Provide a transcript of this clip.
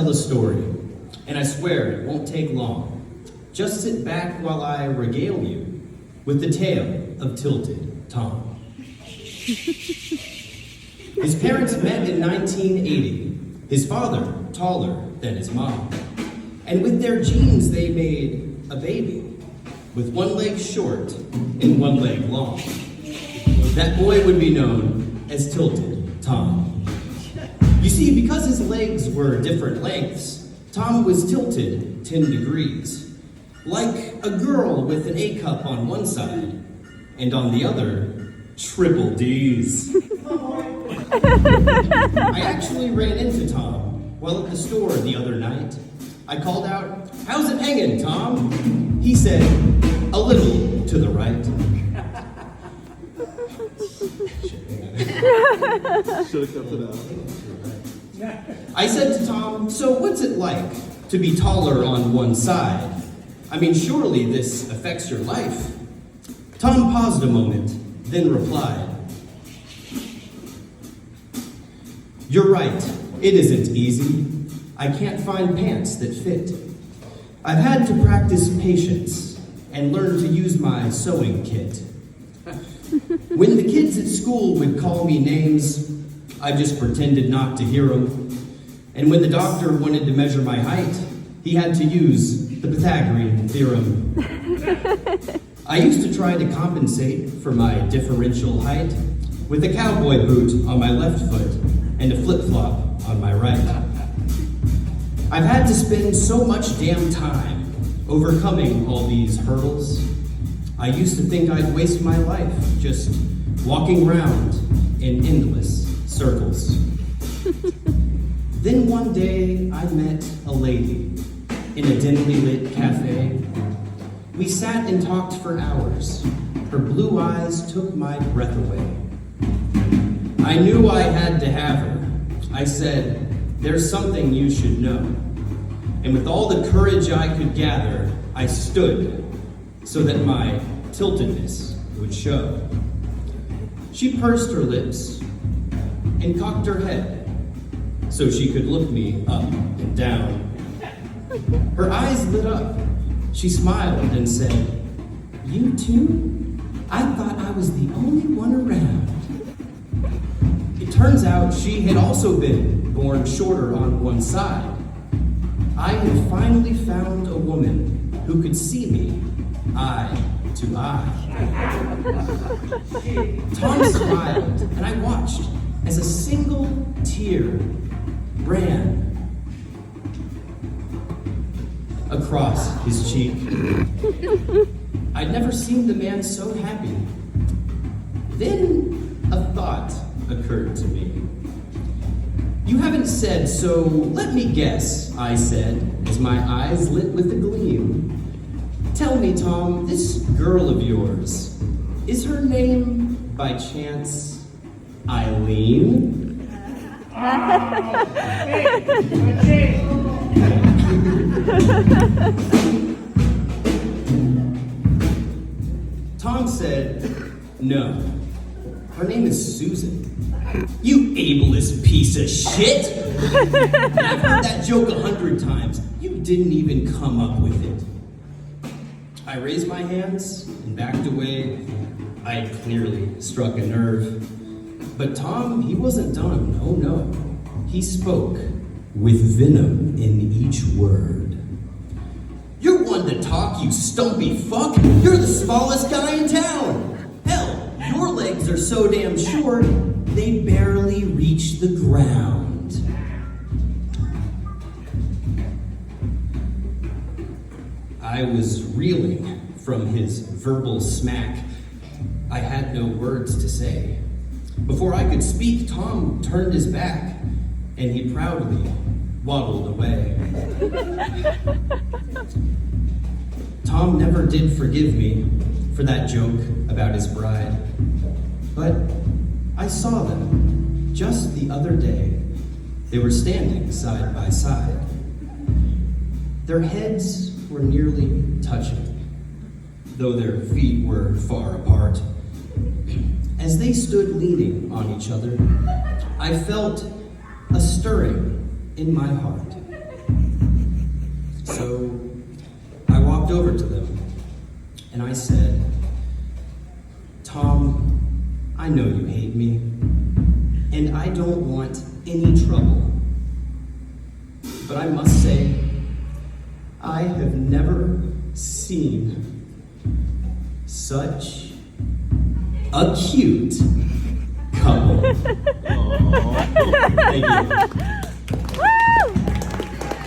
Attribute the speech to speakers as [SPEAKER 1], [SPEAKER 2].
[SPEAKER 1] Tell a story, and I swear it won't take long. Just sit back while I regale you with the tale of Tilted Tom. His parents met in 1980. His father, taller than his mom. And with their genes, they made a baby with one leg short and one leg long. That boy would be known as Tilted Tom. You see, because his legs were different lengths, Tom was tilted 10 degrees, like a girl with an A cup on one side, and on the other, triple D's. I actually ran into Tom while at the store the other night. I called out, "How's it hanging, Tom?" He said, "A little to the right."
[SPEAKER 2] Should have kept it out.
[SPEAKER 1] I said to Tom, "So what's it like to be taller on one side? I mean, surely this affects your life." Tom paused a moment, then replied, "You're right, it isn't easy. I can't find pants that fit. I've had to practice patience and learn to use my sewing kit. When the kids at school would call me names, I just pretended not to hear them. And when the doctor wanted to measure my height, he had to use the Pythagorean theorem. I used to try to compensate for my differential height with a cowboy boot on my left foot and a flip-flop on my right. I've had to spend so much damn time overcoming all these hurdles. I used to think I'd waste my life just walking around in endless circles. Then one day I met a lady in a dimly lit cafe. We sat and talked for hours. Her blue eyes took my breath away. I knew I had to have her. I said, "There's something you should know." And with all the courage I could gather, I stood so that my tiltedness would show. She pursed her lips and cocked her head so she could look me up and down. Her eyes lit up. She smiled and said, "You too? I thought I was the only one around." It turns out she had also been born shorter on one side. I had finally found a woman who could see me eye to eye. Tom smiled, and I watched as a single tear ran across his cheek. I'd never seen the man so happy. Then a thought occurred to me. "You haven't said, so let me guess," I said, as my eyes lit with a gleam. "Tell me, Tom, this girl of yours, is her name, by chance, Eileen?" Tom said, "No, her name is Susan." "You ableist piece of shit!" I've heard that joke 100 times. You didn't even come up with it. I raised my hands and backed away. I had clearly struck a nerve. But Tom, he wasn't done. Oh no. He spoke with venom in each word. "You're one to talk, you stumpy fuck. You're the smallest guy in town. Hell, your legs are so damn short, they barely reach the ground." I was reeling from his verbal smack. I had no words to say. Before I could speak, Tom turned his back, and he proudly waddled away. Tom never did forgive me for that joke about his bride. But I saw them just the other day. They were standing side by side. Their heads were nearly touching, though their feet were far apart. As they stood leaning on each other, I felt a stirring in my heart. So I walked over to them and I said, Tom, I know you hate me, and I don't want any trouble. But I must say, I have never seen such a cute couple.
[SPEAKER 2] Aw.
[SPEAKER 1] Thank you.